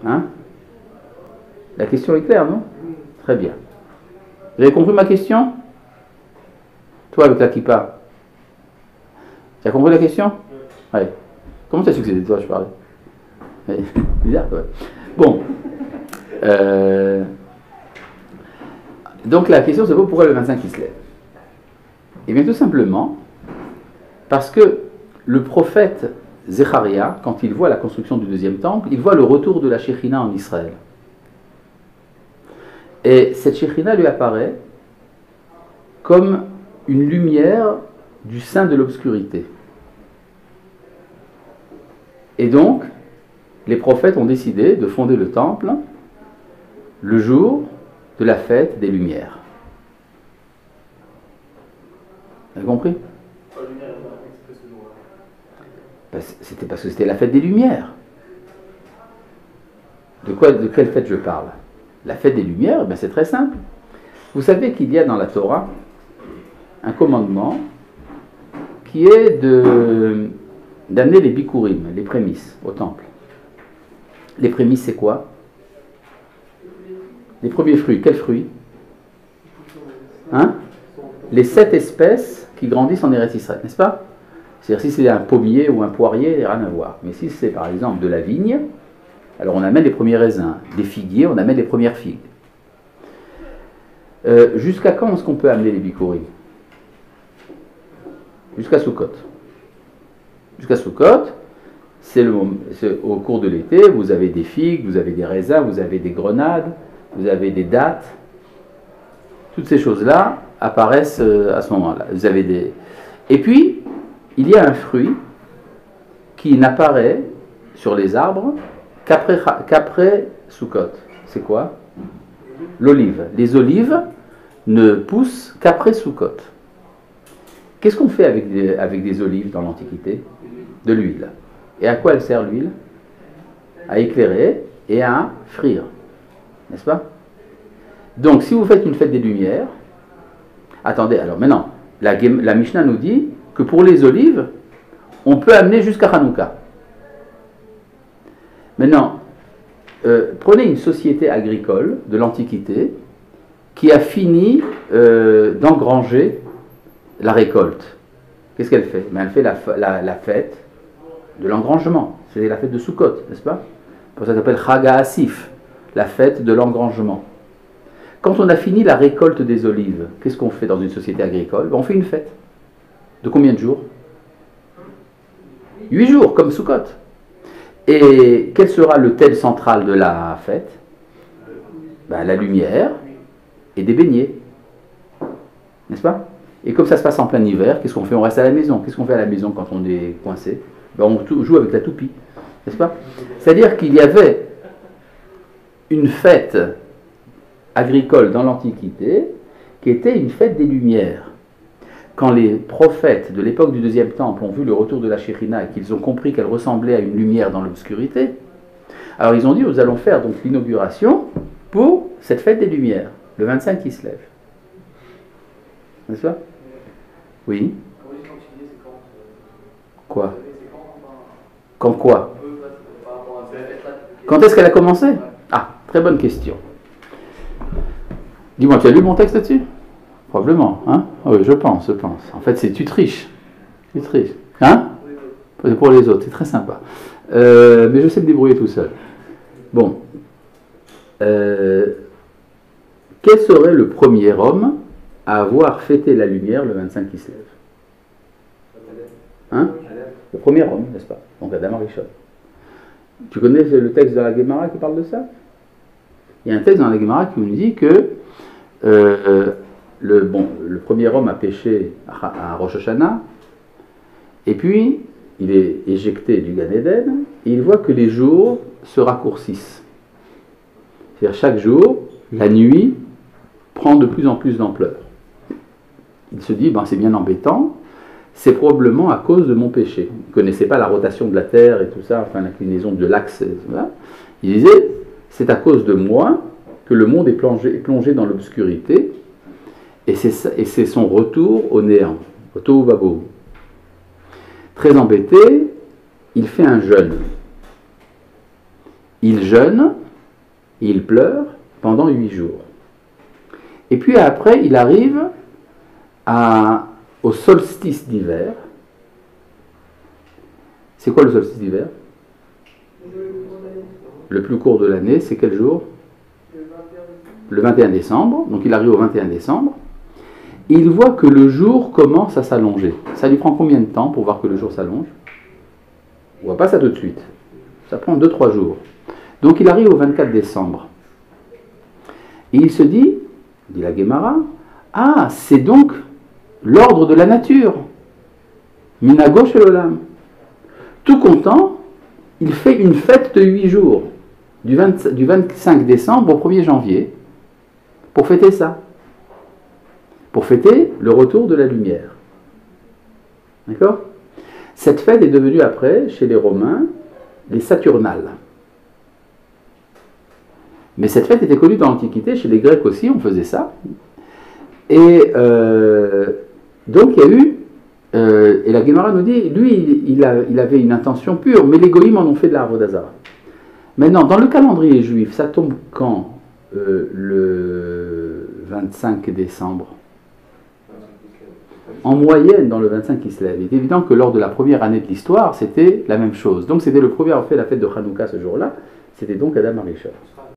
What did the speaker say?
Hein? La question est claire, non? Très bien. Vous avez compris ma question? Toi avec la kippa. Tu as compris la question? Ouais. Comment tu as succédé, toi, je parlais? Ouais. Bizarre, quoi. Bon. Donc la question c'est pourquoi le 25 il se lève? Eh bien tout simplement parce que le prophète Zecharia, quand il voit la construction du deuxième temple, il voit le retour de la Shekhinah en Israël. Et cette Shekhinah lui apparaît comme une lumière du sein de l'obscurité. Et donc, les prophètes ont décidé de fonder le temple le jour de la fête des Lumières. Vous avez compris? C'était parce que c'était la fête des Lumières. De quelle fête je parle? La fête des Lumières, c'est très simple. Vous savez qu'il y a dans la Torah un commandement qui est d'amener les bikurim, les prémices, au temple. Les prémices, c'est quoi? Les premiers fruits. Quels fruits? Hein? Les 7 espèces qui grandissent en Eretz Israël, n'est-ce pas? C'est-à-dire si c'est un pommier ou un poirier, rien à voir. Mais si c'est par exemple de la vigne, alors on amène les premiers raisins. Des figuiers, on amène les premières figues. Jusqu'à quand est-ce qu'on peut amener les bikurim? Jusqu'à Sukkot. Jusqu'à Sukkot, c'est au cours de l'été, vous avez des figues, vous avez des raisins, vous avez des grenades, vous avez des dattes. Toutes ces choses-là apparaissent à ce moment-là. Vous avez des... Et puis, il y a un fruit qui n'apparaît sur les arbres qu'après Sukkot. C'est quoi? L'olive. Les olives ne poussent qu'après Sukkot. Qu'est-ce qu'on fait avec des olives dans l'Antiquité? De l'huile. Et à quoi elle sert l'huile? À éclairer et à frire. N'est-ce pas? Donc, si vous faites une fête des Lumières, attendez, alors maintenant, la Mishnah nous dit que pour les olives, on peut amener jusqu'à Hanouka. Maintenant, prenez une société agricole de l'Antiquité qui a fini d'engranger la récolte. Qu'est-ce qu'elle fait? Elle fait la fête de l'engrangement. C'est la fête de Sukkot, n'est-ce pas? Pour ça qu'on appelle Chag HaAsif, la fête de l'engrangement. Quand on a fini la récolte des olives, qu'est-ce qu'on fait dans une société agricole? On fait une fête. De combien de jours? 8 jours, comme Sukkot. Et quel sera le thème central de la fête? La lumière et des beignets. N'est-ce pas? Et comme ça se passe en plein hiver, qu'est-ce qu'on fait? On reste à la maison. Qu'est-ce qu'on fait à la maison quand on est coincé? On joue avec la toupie. N'est-ce pas? C'est-à-dire qu'il y avait une fête agricole dans l'Antiquité qui était une fête des Lumières. Quand les prophètes de l'époque du deuxième temple ont vu le retour de la Shekhinah et qu'ils ont compris qu'elle ressemblait à une lumière dans l'obscurité, alors ils ont dit, nous allons faire donc l'inauguration pour cette fête des Lumières, le 25 qui se lève. N'est-ce pas? Oui. Quoi? Quand quoi? Quand est-ce qu'elle a commencé? Ah, très bonne question. Dis-moi, tu as lu mon texte là-dessus? Probablement, hein? Oui, je pense. En fait, tu triches. Tu triches. Hein? Pour les autres, c'est très sympa. Mais je sais me débrouiller tout seul. Bon. Quel serait le premier homme à avoir fêté la lumière le 25 qui se lève? Hein? Le premier homme, n'est-ce pas? Donc Adam Arishon. Tu connais le texte de la Gemara qui parle de ça? Il y a un texte dans la Gemara qui nous dit que le premier homme a péché à Rosh Hashanah, et puis il est éjecté du Gan Eden, et il voit que les jours se raccourcissent. C'est-à-dire chaque jour, la nuit prend de plus en plus d'ampleur. Il se dit, c'est bien embêtant, c'est probablement à cause de mon péché. Il ne connaissait pas la rotation de la Terre et tout ça, enfin l'inclinaison de l'axe. Il disait, c'est à cause de moi que le monde est plongé dans l'obscurité, et c'est son retour au néant, au tohu vabohu. Très embêté, il fait un jeûne. il jeûne, il pleure pendant 8 jours. Et puis après, il arrive au solstice d'hiver. C'est quoi le solstice d'hiver? Le plus court de l'année, c'est quel jour? Le 21 décembre. Donc il arrive au 21 décembre. Et il voit que le jour commence à s'allonger. Ça lui prend combien de temps pour voir que le jour s'allonge? On ne voit pas ça tout de suite. Ça prend 2-3 jours. Donc il arrive au 24 décembre. Et il se dit la Gemara, ah, c'est donc l'ordre de la nature. Minago shel olam. Tout content, il fait une fête de 8 jours, du 25 décembre au 1er janvier, pour fêter ça. Pour fêter le retour de la lumière. D'accord? Cette fête est devenue après, chez les Romains, les Saturnales. Mais cette fête était connue dans l'Antiquité, chez les Grecs aussi, on faisait ça. Et donc il y a eu, et la Gemara nous dit, lui il avait une intention pure, mais les Goïms en ont fait de la Avodah Zarah. Maintenant, dans le calendrier juif, ça tombe quand le 25 décembre? En moyenne, dans le 25 qui se lève. Il est évident que lors de la première année de l'histoire, c'était la même chose. Donc c'était le premier à avoir fait la fête de Hanouka ce jour-là, c'était donc Adam Arishon.